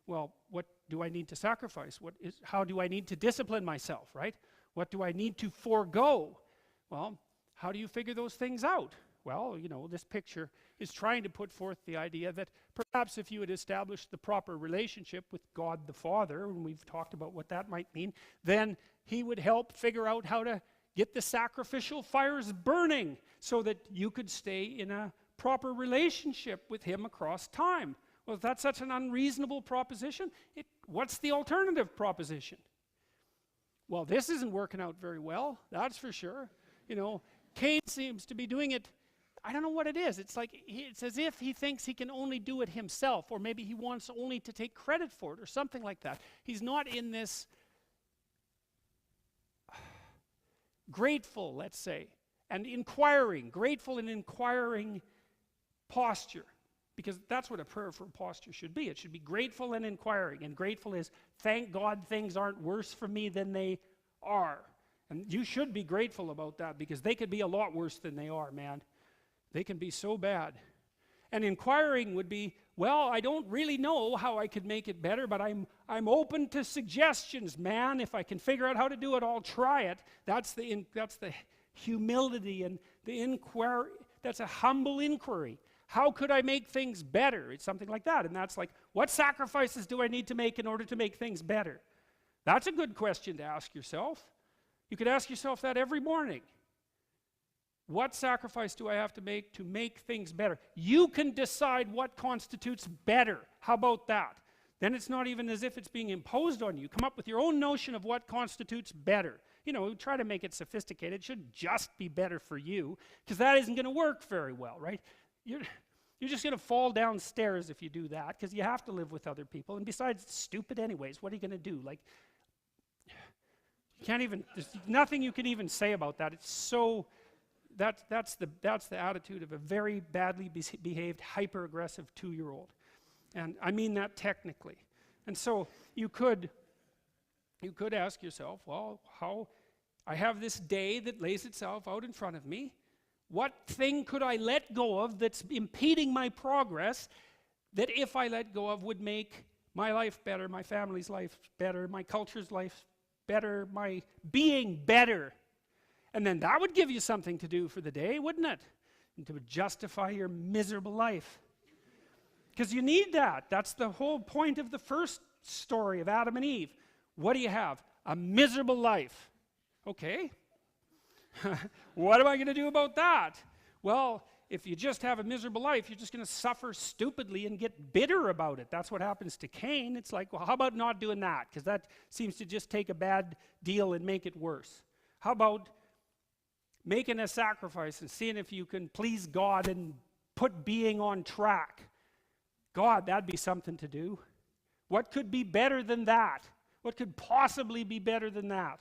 Well, what do I need to sacrifice? How do I need to discipline myself, right? What do I need to forego? Well, how do you figure those things out? Well, this picture is trying to put forth the idea that perhaps if you had established the proper relationship with God the Father, and we've talked about what that might mean, then he would help figure out how to get the sacrificial fires burning so that you could stay in a proper relationship with him across time. Well, if that's such an unreasonable proposition, what's the alternative proposition? Well, this isn't working out very well, that's for sure. Cain seems to be doing it, I don't know what it is. It's as if he thinks he can only do it himself, or maybe he wants only to take credit for it, or something like that. He's not in this grateful, let's say, and grateful and inquiring posture. Because that's what a prayer for posture should be. It should be grateful and inquiring. And grateful is, thank God things aren't worse for me than they are. And you should be grateful about that, because they could be a lot worse than they are, man. They can be so bad. And inquiring would be, well, I don't really know how I could make it better, but I'm open to suggestions, man. If I can figure out how to do it, I'll try it. That's the humility and the inquiry. That's a humble inquiry. How could I make things better? It's something like that. And that's like, what sacrifices do I need to make in order to make things better? That's a good question to ask yourself. You could ask yourself that every morning. What sacrifice do I have to make things better? You can decide what constitutes better. How about that? Then it's not even as if it's being imposed on you. Come up with your own notion of what constitutes better. Try to make it sophisticated. It shouldn't just be better for you, because that isn't going to work very well, right? You're just going to fall downstairs if you do that, because you have to live with other people. And besides, it's stupid anyways. What are you going to do? You can't even, there's nothing you can even say about that. It's so, that's the attitude of a very badly behaved, hyper-aggressive 2-year-old. And I mean that technically. And so you could ask yourself, well, I have this day that lays itself out in front of me. What thing could I let go of that's impeding my progress, that if I let go of would make my life better, my family's life better, my culture's life better, my being better? And then that would give you something to do for the day, wouldn't it? And to justify your miserable life. Because you need that. That's the whole point of the first story of Adam and Eve. What do you have? A miserable life. Okay. What am I going to do about that? Well, if you just have a miserable life, you're just going to suffer stupidly and get bitter about it. That's what happens to Cain. It's like, well, how about not doing that? Because that seems to just take a bad deal and make it worse. How about making a sacrifice and seeing if you can please God and put being on track? God, that'd be something to do. What could be better than that? What could possibly be better than that?